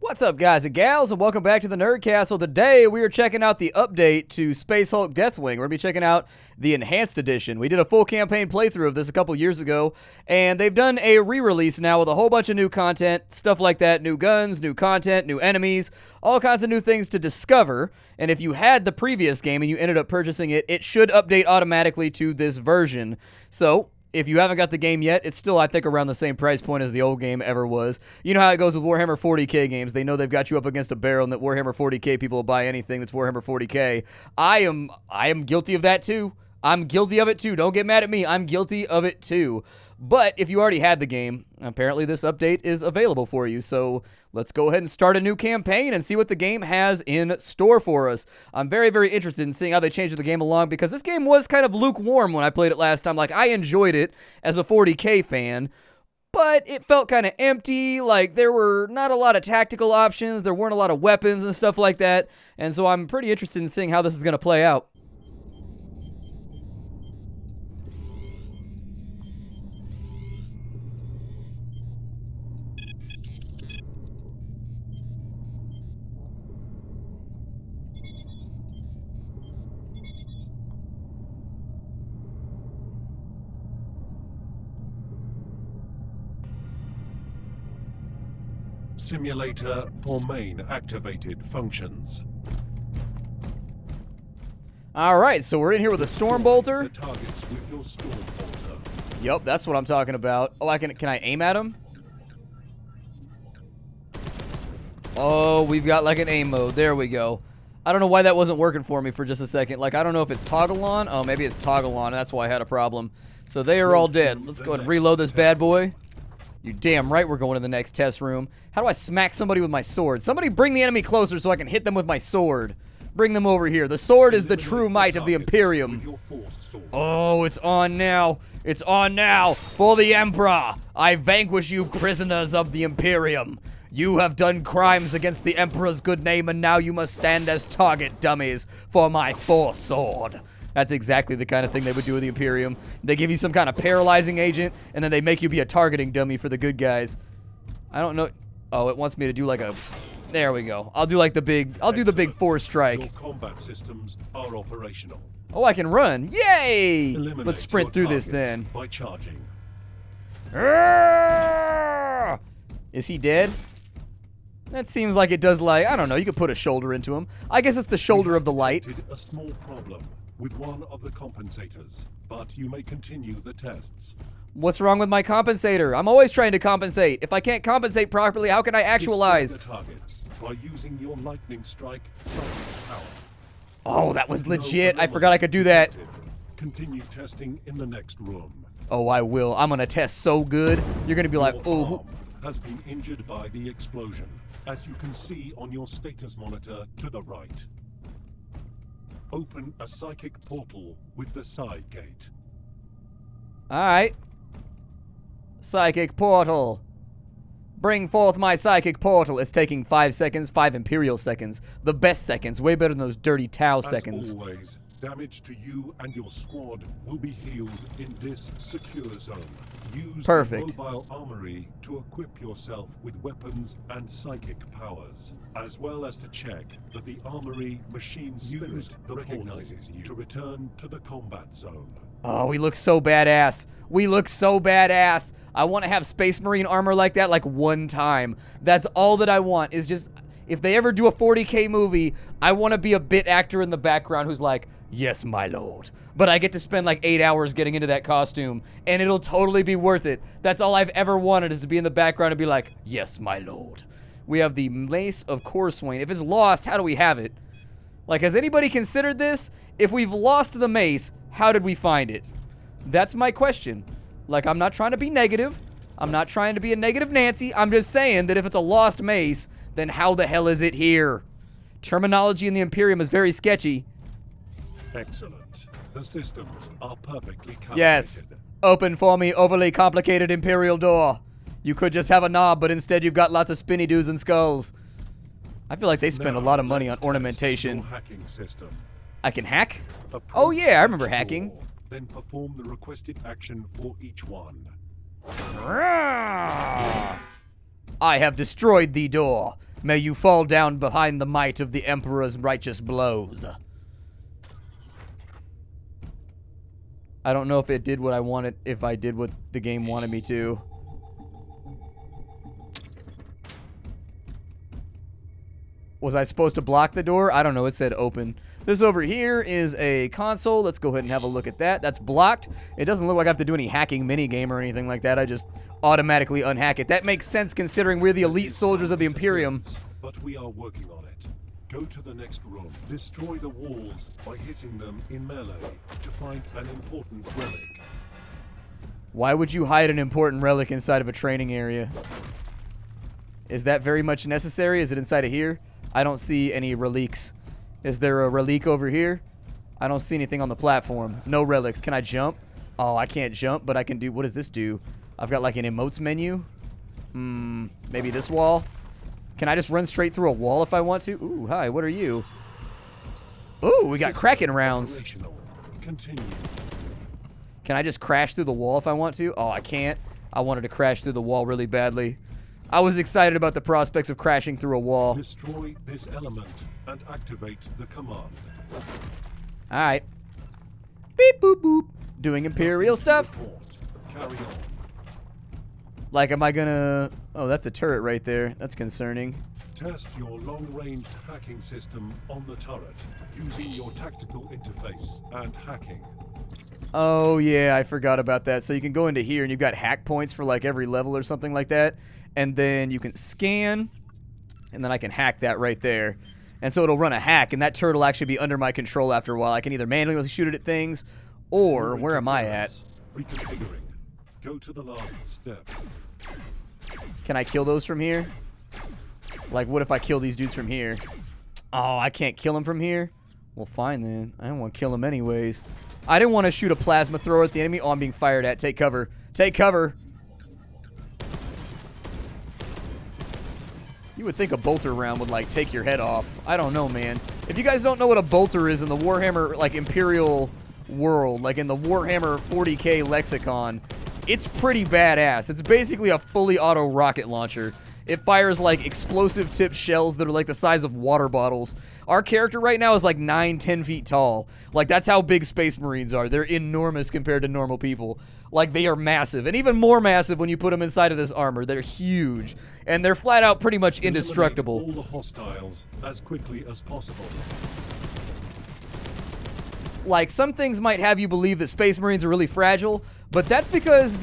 What's up, guys and gals, and welcome back to the Nerd Castle. Today, we are checking out the update to Space Hulk Deathwing. We're going to be checking out the Enhanced Edition. We did a full campaign playthrough of this a couple years ago, and they've done a re-release now with a whole bunch of new content, stuff like that, new guns, new content, new enemies, all kinds of new things to discover. And if you had the previous game and you ended up purchasing it, it should update automatically to this version. So if you haven't got the game yet, it's still, I think, around the same price point as the old game ever was. You know how it goes with Warhammer 40k games. They know they've got you up against a barrel and that Warhammer 40k people will buy anything that's Warhammer 40k. I am guilty of that too. I'm guilty of it too. Don't get mad at me. I'm guilty of it too. But if you already had the game, apparently this update is available for you. So let's go ahead and start a new campaign and see what the game has in store for us. I'm very, very interested in seeing how they changed the game along, because this game was kind of lukewarm when I played it last time. Like, I enjoyed it as a 40k fan, but it felt kind of empty. Like, there were not a lot of tactical options. There weren't a lot of weapons and stuff like that. And so I'm pretty interested in seeing how this is going to play out. Simulator for main activated functions. Alright, so we're in here with a Storm Bolter. The targets with your Storm Bolter. Yep, that's what I'm talking about. Oh, can I aim at him? Oh, we've got like an aim mode. There we go. I don't know why that wasn't working for me for just a second. Like, I don't know if it's toggle on. Oh, maybe it's toggle on. That's why I had a problem. So they are all dead. Let's go ahead and reload this bad boy. You're damn right we're going to the next test room. How do I smack somebody with my sword? Somebody bring the enemy closer so I can hit them with my sword. Bring them over here. The sword is the true might of the Imperium. Oh, it's on now. It's on now. For the Emperor, I vanquish you, prisoners of the Imperium. You have done crimes against the Emperor's good name, and now you must stand as target dummies for my Force sword. That's exactly the kind of thing they would do with the Imperium. They give you some kind of paralyzing agent, and then they make you be a targeting dummy for the good guys. I don't know. Oh, it wants me to do like a... There we go. I'll do like the big... I'll do the big force strike. Your combat systems are operational. Oh, I can run. Yay! Eliminate Let's sprint through this targets then. by charging. Is he dead? That seems like it does, like... I don't know. You could put a shoulder into him. I guess it's the shoulder of the light. A small problem with one of the compensators, but you may continue the tests. What's wrong with my compensator? I'm always trying to compensate. If I can't compensate properly, how can I actualize? Destroy the targets by using your lightning strike psychic power. Oh, that was legit. I forgot I could do that. Continue testing in the next room. Oh, I will. I'm gonna test so good. You're gonna be like, oh. Arm has been injured by the explosion, as you can see on your status monitor to the right. Open a psychic portal with the side gate. Alright. Psychic portal. Bring forth my psychic portal. It's taking 5 seconds, 5 Imperial seconds. The best seconds. Way better than those dirty Tau seconds. As always, damage to you and your squad will be healed in this secure zone. Use Perfect. the mobile armory to equip yourself with weapons and psychic powers, as well as to check that the armory machine spirit recognizes you to return to the combat zone. Oh, we look so badass. We look so badass. I want to have Space Marine armor like that like one time. That's all that I want, is just... If they ever do a 40k movie, I want to be a bit actor in the background who's like, yes, my lord. But I get to spend like 8 hours getting into that costume, and it'll totally be worth it. That's all I've ever wanted, is to be in the background and be like, yes, my lord. We have the Mace of Corswain. If it's lost, how do we have it? Like, has anybody considered this? If we've lost the mace, how did we find it? That's my question. Like, I'm not trying to be negative. I'm not trying to be a negative Nancy. I'm just saying that if it's a lost mace, then how the hell is it here? Terminology in the Imperium is very sketchy. Excellent. The systems are perfectly calibrated. Yes. Open for me, overly complicated Imperial door. You could just have a knob, but instead you've got lots of spinny doos and skulls. I feel like they spend a lot of money on ornamentation. Hacking system. I can hack? Approach Oh yeah, I remember each hacking. door, then perform the requested action for each one. I have destroyed the door. May you fall down behind the might of the Emperor's righteous blows. I don't know if it did what I wanted, if I did what the game wanted me to. Was I supposed to block the door? I don't know. It said open. This over here is a console. Let's go ahead and have a look at that. That's blocked. It doesn't look like I have to do any hacking minigame or anything like that. I just automatically unhack it. That makes sense considering we're the elite soldiers of the Imperium. But we are working on it. Go to the next room. Destroy the walls by hitting them in melee to find an important relic. Why would you hide an important relic inside of a training area? Is that very much necessary? Is it inside of here? I don't see any relics. Is there a relic over here? I don't see anything on the platform. No relics. Can I jump? Oh, I can't jump, but I can do... What does this do? I've got like an emotes menu. Maybe this wall? Can I just run straight through a wall if I want to? Ooh, hi, what are you? Ooh, we got Kraken rounds. Continue. Can I just crash through the wall if I want to? Oh, I can't. I wanted to crash through the wall really badly. I was excited about the prospects of crashing through a wall. Destroy this element and activate the command. Alright. Beep boop boop. Doing Imperial stuff. Carry on. Like, am I gonna... Oh, that's a turret right there. That's concerning. Test your long-ranged hacking system on the turret using your tactical interface and hacking. Oh, yeah, I forgot about that. So you can go into here and you've got hack points for like every level or something like that. And then you can scan, and then I can hack that right there. And so it'll run a hack, and that turret will actually be under my control after a while. I can either manually shoot it at things, or where am I at? Reconfiguring. Go to the last step. Can I kill those from here? Like, what if I kill these dudes from here? Oh, I can't kill them from here? Well, fine then. I don't want to kill them anyways. I didn't want to shoot a plasma thrower at the enemy. Oh, I'm being fired at. Take cover. Take cover. You would think a bolter round would, like, take your head off. I don't know, man. If you guys don't know what a bolter is in the Warhammer, like, Imperial world, like in the Warhammer 40k lexicon, it's pretty badass. It's basically a fully auto rocket launcher. It fires, like, explosive tipped shells that are, like, the size of water bottles. Our character right now is, like, 9-10 feet tall. Like, that's how big Space Marines are. They're enormous compared to normal people. Like, they are massive. And even more massive when you put them inside of this armor. They're huge. And they're flat out pretty much indestructible. Eliminate all the hostiles as quickly as possible. Like, some things might have you believe that Space Marines are really fragile, but that's because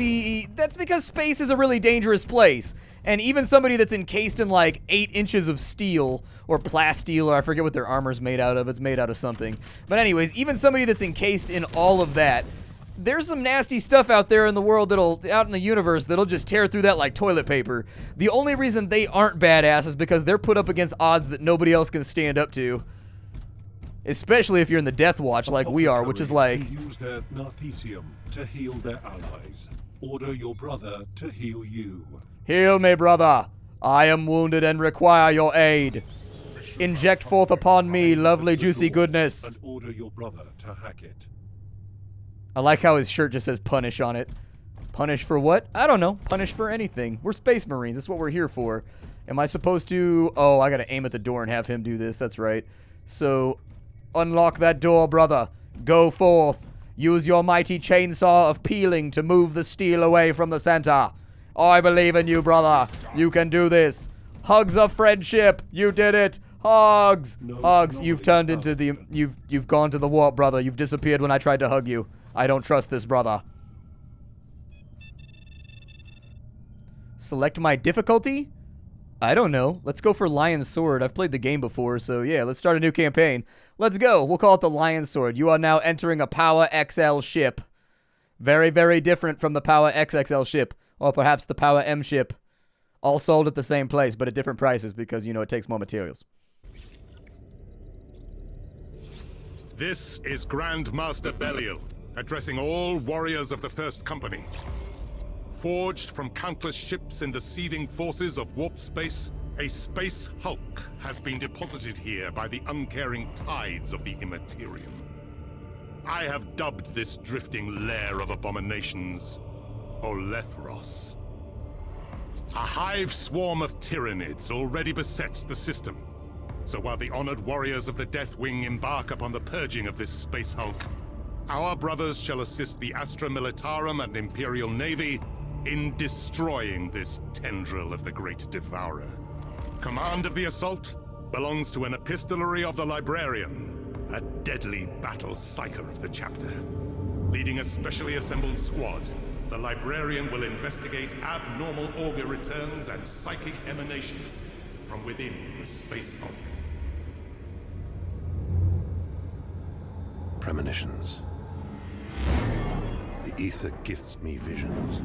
space is a really dangerous place. And even somebody that's encased in like 8 inches of steel or plasteel, or I forget what their armor's made out of. It's made out of something. But anyways, even somebody that's encased in all of that, there's some nasty stuff out there in the world out in the universe that'll just tear through that like toilet paper. The only reason they aren't badass is because they're put up against odds that nobody else can stand up to. Especially if you're in the Death Watch like we are, which is like... Use their Narthesium to heal their allies. Order your brother to heal you. Heal me, brother. I am wounded and require your aid. Inject forth upon me lovely juicy goodness. And order your brother to hack it. I like how his shirt just says punish on it. Punish for what? I don't know. Punish for anything. We're Space Marines. That's what we're here for. Am I supposed to... Oh, I gotta aim at the door and have him do this. That's right. So... Unlock that door, brother. Go forth. Use your mighty chainsaw of peeling to move the steel away from the center. I believe in you, brother. You can do this. Hugs of friendship. You did it. Hugs. Hugs. You've turned into the... You've gone to the warp, brother. You've disappeared when I tried to hug you. I don't trust this, brother. Select my difficulty? I don't know. Let's go for Lion Sword. I've played the game before, so yeah, let's start a new campaign. Let's go. We'll call it the Lion Sword. You are now entering a Power XL ship. Very, very different from the Power XXL ship, or perhaps the Power M ship. All sold at the same place, but at different prices because, you know, it takes more materials. This is Grandmaster Belial, addressing all warriors of the First Company. Forged from countless ships in the seething forces of warp space, a space Hulk has been deposited here by the uncaring tides of the Immaterium. I have dubbed this drifting lair of abominations Olethros. A hive swarm of Tyranids already besets the system. So while the honored warriors of the Deathwing embark upon the purging of this space Hulk, our brothers shall assist the Astra Militarum and Imperial Navy in destroying this tendril of the Great Devourer. Command of the assault belongs to an epistolary of the Librarian, a deadly battle psyker of the chapter. Leading a specially assembled squad, the Librarian will investigate abnormal auger returns and psychic emanations from within the space Hulk. Premonitions. The ether gifts me visions.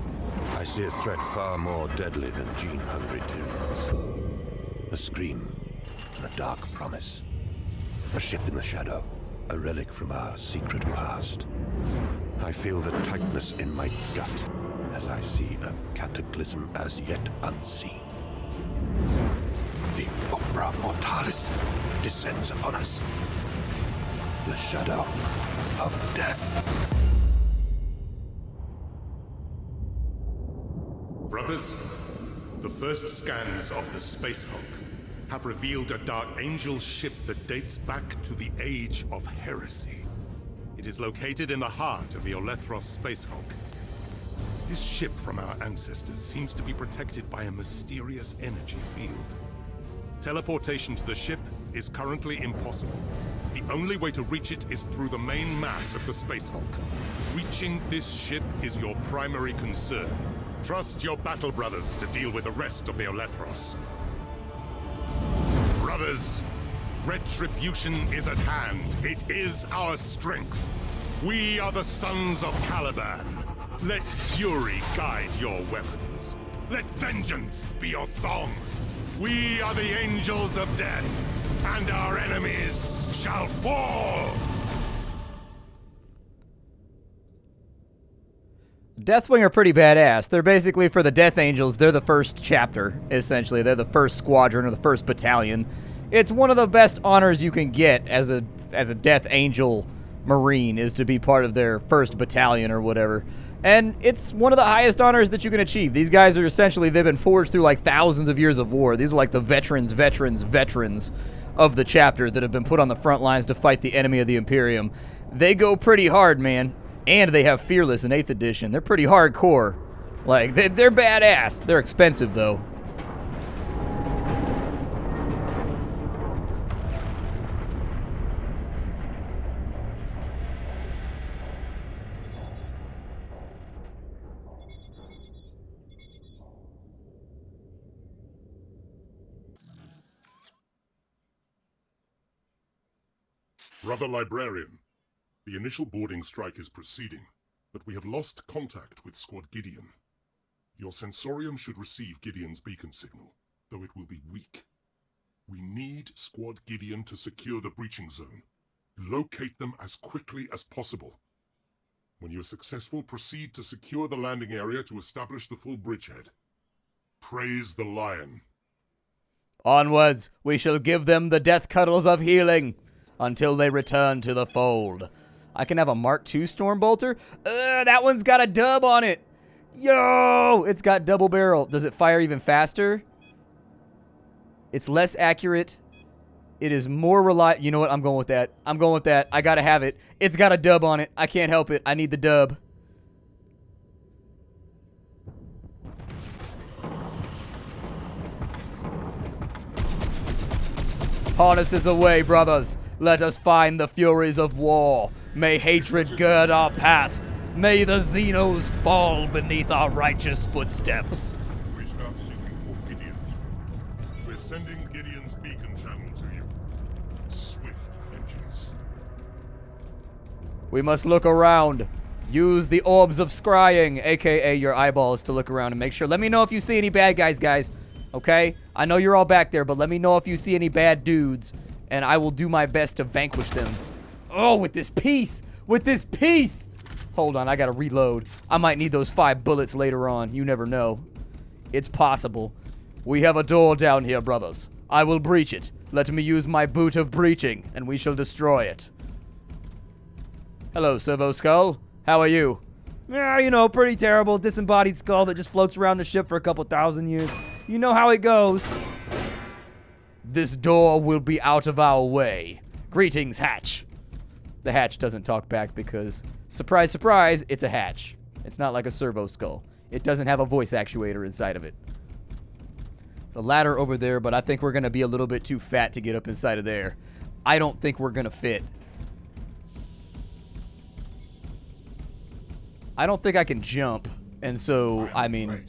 I see a threat far more deadly than gene-hungry Tyranids. A scream and a dark promise. A ship in the shadow, a relic from our secret past. I feel the tightness in my gut as I see a cataclysm as yet unseen. The Umbra Mortalis descends upon us. The shadow of death. Brothers, the first scans of the Space Hulk have revealed a Dark Angel ship that dates back to the Age of Heresy. It is located in the heart of the Olethros Space Hulk. This ship from our ancestors seems to be protected by a mysterious energy field. Teleportation to the ship is currently impossible. The only way to reach it is through the main mass of the Space Hulk. Reaching this ship is your primary concern. Trust your battle brothers to deal with the rest of the Olethros. Brothers, retribution is at hand. It is our strength. We are the sons of Caliban. Let fury guide your weapons. Let vengeance be your song. We are the angels of death, and our enemies shall fall! Deathwing are pretty badass. They're basically, for the Death Angels, they're the first chapter, essentially. They're the first squadron or the first battalion. It's one of the best honors you can get as a Death Angel Marine, is to be part of their first battalion or whatever. And it's one of the highest honors that you can achieve. These guys are essentially, they've been forged through like thousands of years of war. These are like the veterans of the chapter that have been put on the front lines to fight the enemy of the Imperium. They go pretty hard, man. And they have Fearless in 8th edition. They're pretty hardcore. Like, they're badass. They're expensive, though. Brother Librarian, the initial boarding strike is proceeding, but we have lost contact with Squad Gideon. Your sensorium should receive Gideon's beacon signal, though it will be weak. We need Squad Gideon to secure the breaching zone. Locate them as quickly as possible. When you are successful, proceed to secure the landing area to establish the full bridgehead. Praise the Lion. Onwards, we shall give them the death cuddles of healing until they return to the fold. I can have a Mark II Stormbolter? That one's got a dub on it. Yo! It's got double barrel. Does it fire even faster? It's less accurate. It is more reliable. You know what? I'm going with that. I'm going with that. I gotta have it. It's got a dub on it. I can't help it. I need the dub. Harnesses away, brothers. Let us find the furies of war. May hatred gird our path. May the Xenos fall beneath our righteous footsteps. We start seeking for Gideon's group. We're sending Gideon's beacon channel to you. Swift vengeance. We must look around. Use the orbs of scrying, aka your eyeballs, to look around and make sure. Let me know if you see any bad guys, okay? I know you're all back there, but let me know if you see any bad dudes, and I will do my best to vanquish them. Oh, with this piece! With this piece! Hold on, I gotta reload. I might need those 5 bullets later on. You never know. It's possible. We have a door down here, brothers. I will breach it. Let me use my boot of breaching, and we shall destroy it. Hello, Servo Skull. How are you? Yeah, you know, pretty terrible. Disembodied skull that just floats around the ship for a couple thousand years. You know how it goes. This door will be out of our way. Greetings, Hatch. The Hatch doesn't talk back because, surprise, surprise, it's a hatch. It's not like a servo skull. It doesn't have a voice actuator inside of it. There's a ladder over there, but I think we're going to be a little bit too fat to get up inside of there. I don't think we're going to fit. I don't think I can jump, and so, I mean,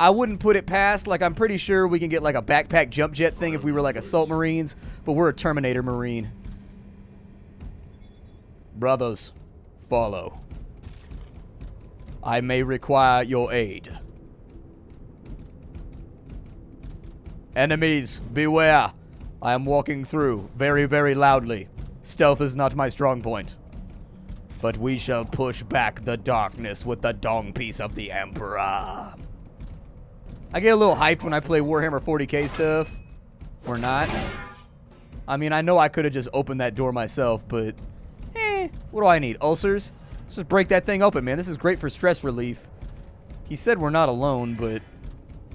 I wouldn't put it past, like, I'm pretty sure we can get, like, a backpack jump jet thing if we were, like, assault marines, but we're a Terminator marine. Brothers, follow. I may require your aid. Enemies, beware. I am walking through very, very loudly. Stealth is not my strong point. But we shall push back the darkness with the dong piece of the Emperor. I get a little hyped when I play Warhammer 40k stuff. Or not. I mean, I know I could have just opened that door myself, but... what do I need? Ulcers? Let's just break that thing open, man. This is great for stress relief. He said we're not alone, but...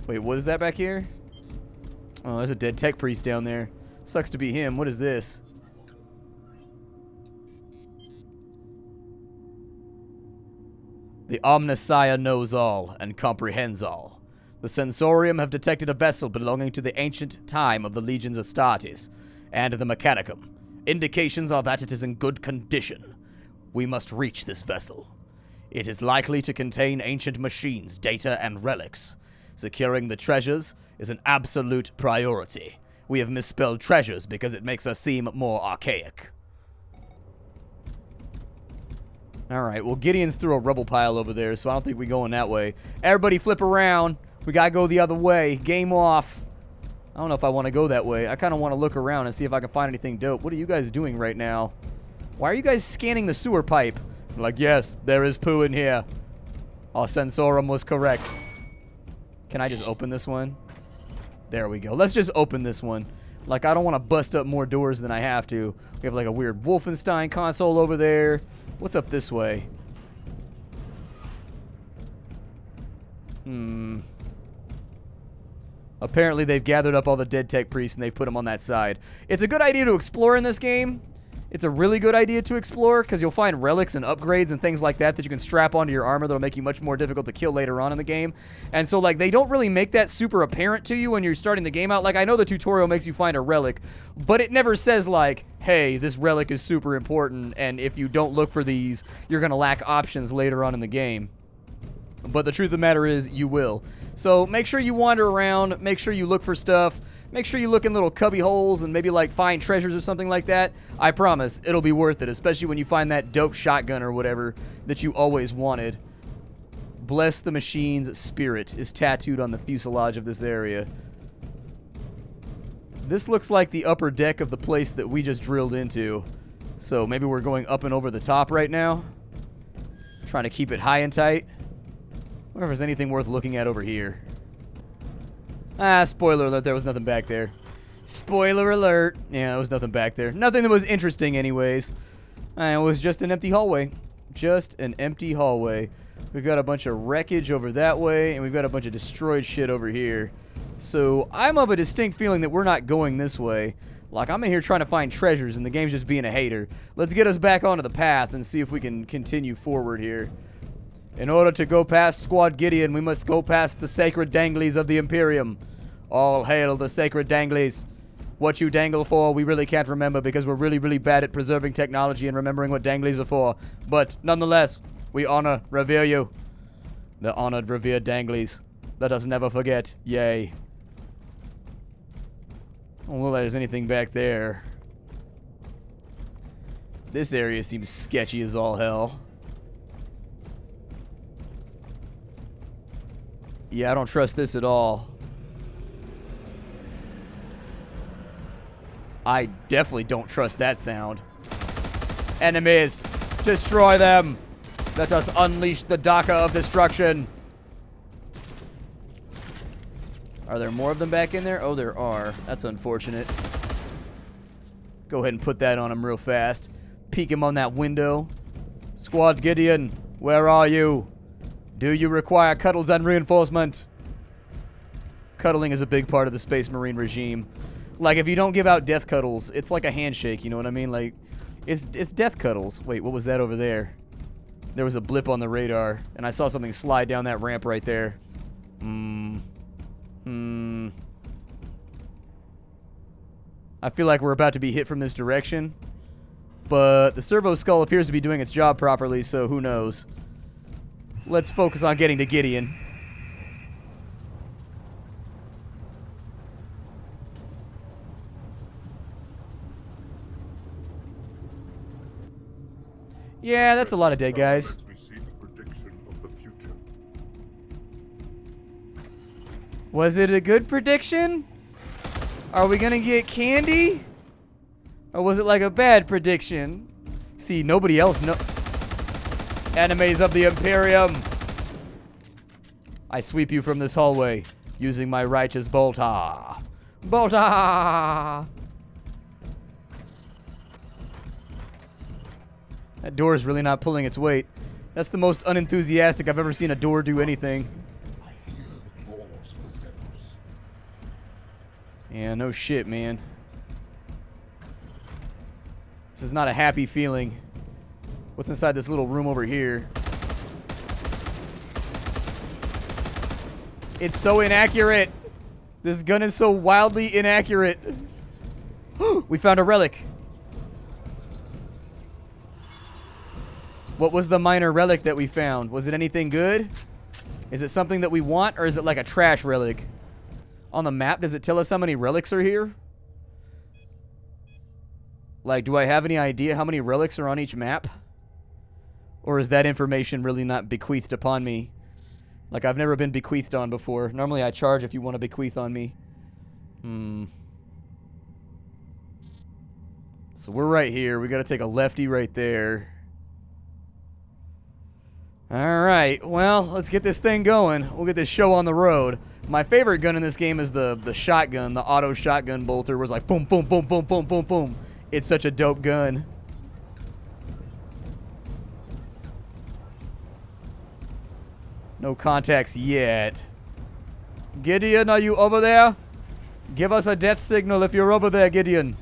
Wait, what is that back here? Oh, there's a dead tech priest down there. Sucks to be him. What is this? The Omnissiah knows all and comprehends all. The Sensorium have detected a vessel belonging to the ancient time of the legions Astartes and the Mechanicum. Indications are that it is in good condition. We must reach this vessel. It is likely to contain ancient machines, data, and relics. Securing the treasures is an absolute priority. We have misspelled treasures because it makes us seem more archaic. Alright, well, Gideon's through a rubble pile over there, so I don't think we're going that way. Everybody flip around. We gotta go the other way. Game off. I don't know if I want to go that way. I kind of want to look around and see if I can find anything dope. What are you guys doing right now? Why are you guys scanning the sewer pipe? I'm like, yes, there is poo in here. Our sensorum was correct. Can I just open this one? There we go. Let's just open this one. Like, I don't want to bust up more doors than I have to. We have, like, a weird Wolfenstein console over there. What's up this way? Apparently they've gathered up all the dead tech priests and they've put them on that side. It's a good idea to explore in this game. It's a really good idea to explore because you'll find relics and upgrades and things like that that you can strap onto your armor that'll make you much more difficult to kill later on in the game. And so, like, they don't really make that super apparent to you when you're starting the game out. Like, I know the tutorial makes you find a relic, but it never says, like, hey, this relic is super important, and if you don't look for these, you're going to lack options later on in the game. But the truth of the matter is, you will. So make sure you wander around, make sure you look for stuff, make sure you look in little cubby holes and maybe like find treasures or something like that. I promise, it'll be worth it, especially when you find that dope shotgun or whatever that you always wanted. Bless the Machine's spirit is tattooed on the fuselage of this area. This looks like the upper deck of the place that we just drilled into. So maybe we're going up and over the top right now. Trying to keep it high and tight. I wonder if there's anything worth looking at over here. Ah, spoiler alert, there was nothing back there. Spoiler alert. Yeah, there was nothing back there. Nothing that was interesting anyways. It was just an empty hallway. Just an empty hallway. We've got a bunch of wreckage over that way, and we've got a bunch of destroyed shit over here. So I'm of a distinct feeling that we're not going this way. Like, I'm in here trying to find treasures, and the game's just being a hater. Let's get us back onto the path and see if we can continue forward here. In order to go past Squad Gideon, we must go past the sacred danglies of the Imperium. All hail the sacred danglies. What you dangle for, we really can't remember because we're really, really bad at preserving technology and remembering what danglies are for. But, nonetheless, we honor, revere you. The honored, revered danglies. Let us never forget. Yay. Well, there's anything back there. This area seems sketchy as all hell. Yeah, I don't trust this at all. I definitely don't trust that sound. Enemies, destroy them. Let us unleash the Daka of destruction. Are there more of them back in there? Oh, there are. That's unfortunate. Go ahead and put that on him real fast. Peek him on that window. Squad Gideon, Where are you? Do you require cuddles and reinforcement? Cuddling is a big part of the Space Marine regime. Like, if you don't give out death cuddles, it's like a handshake, you know what I mean? Like, it's death cuddles. Wait, what was that over there? There was a blip on the radar, and I saw something slide down that ramp right there. I feel like we're about to be hit from this direction, but the servo skull appears to be doing its job properly, so who knows. Let's focus on getting to Gideon. Yeah, that's a lot of dead guys. Let me see the prediction of the future. Was it a good prediction? Are we gonna get candy? Or was it like a bad prediction? See, nobody else know. Enemies of the Imperium. I sweep you from this hallway using my righteous bolter. Bolter! That door is really not pulling its weight. That's the most unenthusiastic I've ever seen a door do anything. Yeah, no shit, man. This is not a happy feeling. What's inside this little room over here? It's so inaccurate. This gun is so wildly inaccurate. We found a relic. What was the minor relic that we found? Was it anything good? Is it something that we want, or is it like a trash relic? On the map, does it tell us how many relics are here? Like, do I have any idea how many relics are on each map? Or is that information really not bequeathed upon me? Like, I've never been bequeathed on before. Normally I charge if you want to bequeath on me. So we're right here. We got to take a lefty right there. Alright, well, let's get this thing going. We'll get this show on the road. My favorite gun in this game is the shotgun, the auto shotgun bolter, where it's like boom, boom, boom, boom, boom, boom, boom. It's such a dope gun. No contacts yet. Gideon, are you over there? Give us a death signal if you're over there, Gideon.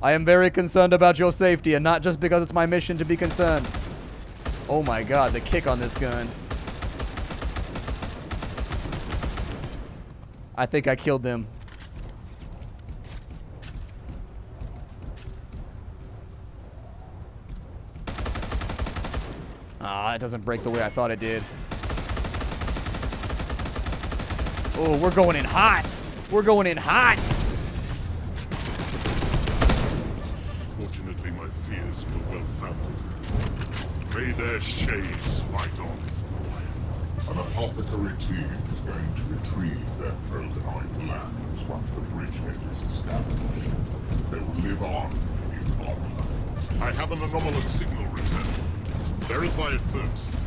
I am very concerned about your safety, and not just because it's my mission to be concerned. Oh my god, the kick on this gun. I think I killed them. Ah, it doesn't break the way I thought it did. Oh, we're going in hot. We're going in hot. Fortunately, my fears were well founded. May their shades fight on for An apothecary team is going to retrieve their broken-eyed lands once the bridgehead is established. They will live on in honor. I have an anomalous signal return. Verify it first.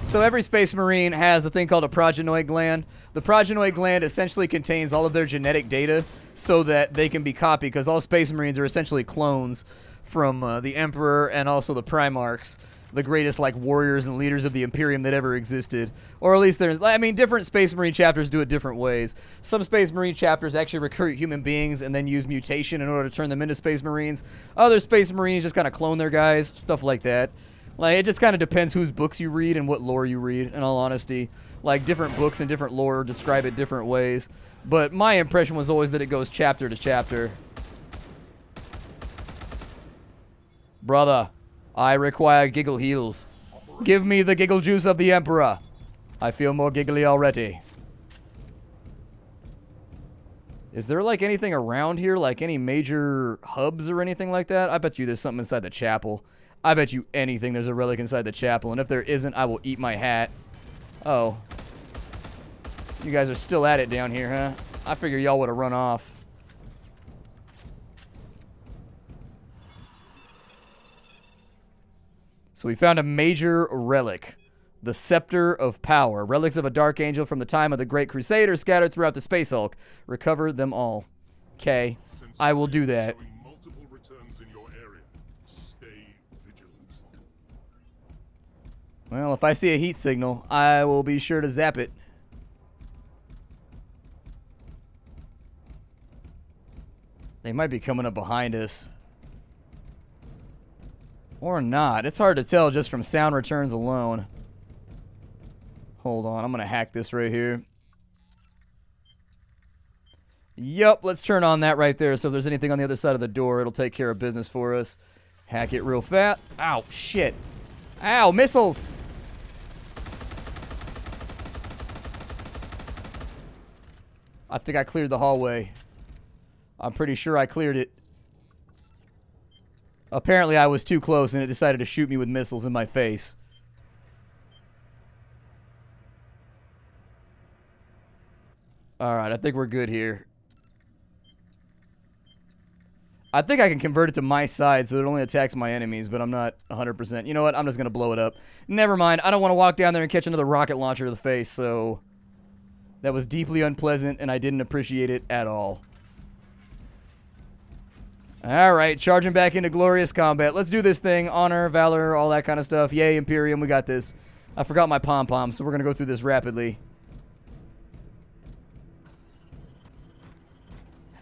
So every Space Marine has a thing called a progenoid gland. The progenoid gland essentially contains all of their genetic data so that they can be copied, because all Space Marines are essentially clones from the Emperor and also the Primarchs, the greatest like warriors and leaders of the Imperium that ever existed. Or at least there's, I mean, different Space Marine chapters do it different ways. Some Space Marine chapters actually recruit human beings and then use mutation in order to turn them into Space Marines. Other Space Marines just kind of clone their guys, stuff like that. Like, it just kind of depends whose books you read and what lore you read, in all honesty. Like, different books and different lore describe it different ways. But my impression was always that it goes chapter to chapter. Brother, I require giggle heals. Give me the giggle juice of the Emperor. I feel more giggly already. Is there, like, anything around here? Like, any major hubs or anything like that? I bet you there's something inside the chapel. I bet you anything there's a relic inside the chapel. And if there isn't, I will eat my hat. Oh. You guys are still at it down here, huh? I figure y'all would have run off. So we found a major relic. The Scepter of Power. Relics of a Dark Angel from the time of the Great Crusader scattered throughout the Space Hulk. Recover them all. Okay. I will do that. Well, if I see a heat signal, I will be sure to zap it. They might be coming up behind us. Or not. It's hard to tell just from sound returns alone. Hold on, I'm going to hack this right here. Yup, let's turn on that right there. So if there's anything on the other side of the door, it'll take care of business for us. Hack it real fast. Ow, shit. Ow, missiles! I think I cleared the hallway. I'm pretty sure I cleared it. Apparently I was too close and it decided to shoot me with missiles in my face. Alright, I think we're good here. I think I can convert it to my side so it only attacks my enemies, but I'm not 100%. You know what? I'm just going to blow it up. Never mind. I don't want to walk down there and catch another rocket launcher to the face, so... That was deeply unpleasant, and I didn't appreciate it at all. Alright, charging back into glorious combat. Let's do this thing. Honor, valor, all that kind of stuff. Yay, Imperium, we got this. I forgot my pom-pom, so we're going to go through this rapidly.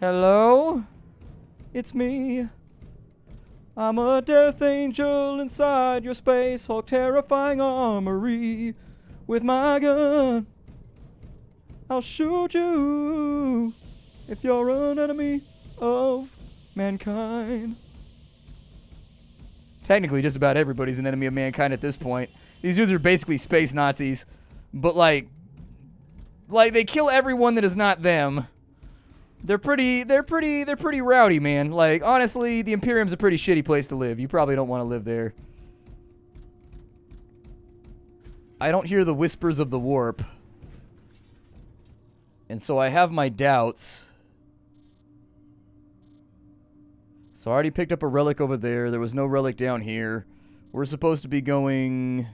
Hello? It's me. I'm a death angel inside your Space Hulk terrifying armory. With my gun, I'll shoot you if you're an enemy of mankind. Technically, just about everybody's an enemy of mankind at this point. These dudes are basically space Nazis, but like they kill everyone that is not them. They're pretty rowdy, man. Like, honestly, the Imperium's a pretty shitty place to live. You probably don't want to live there. I don't hear the whispers of the warp. And so I have my doubts. So I already picked up a relic over there. There was no relic down here. We're supposed to be going...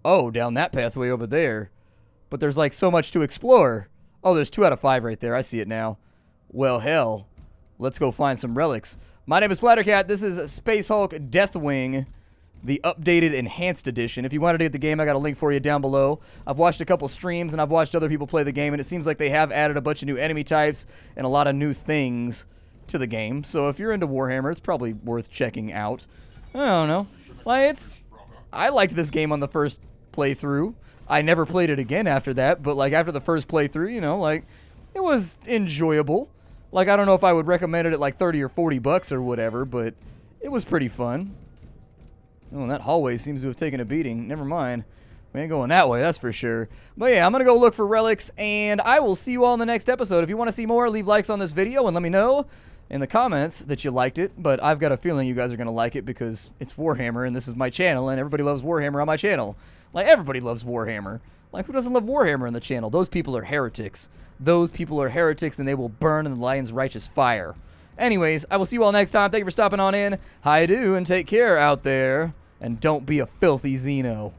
Oh, down that pathway over there. But there's like so much to explore. Oh, there's 2 out of 5 right there. I see it now. Well, hell. Let's go find some relics. My name is Splattercat. This is Space Hulk Deathwing, the updated Enhanced Edition. If you want to get the game, I got a link for you down below. I've watched a couple streams, and I've watched other people play the game, and it seems like they have added a bunch of new enemy types and a lot of new things to the game. So if you're into Warhammer, it's probably worth checking out. I don't know. Like, I liked this game on the first playthrough. I never played it again after that, but like after the first playthrough, you know, like it was enjoyable. Like, I don't know if I would recommend it at like 30 or 40 bucks or whatever, but it was pretty fun. Oh, and that hallway seems to have taken a beating. Never mind. We ain't going that way, that's for sure. But yeah, I'm going to go look for relics, and I will see you all in the next episode. If you want to see more, leave likes on this video and let me know in the comments that you liked it. But I've got a feeling you guys are going to like it because it's Warhammer, and this is my channel, and everybody loves Warhammer on my channel. Like, everybody loves Warhammer. Like, who doesn't love Warhammer on the channel? Those people are heretics. Those people are heretics, and they will burn in the lion's righteous fire. Anyways, I will see you all next time. Thank you for stopping on in. Hi-do, and take care out there. And don't be a filthy Xeno.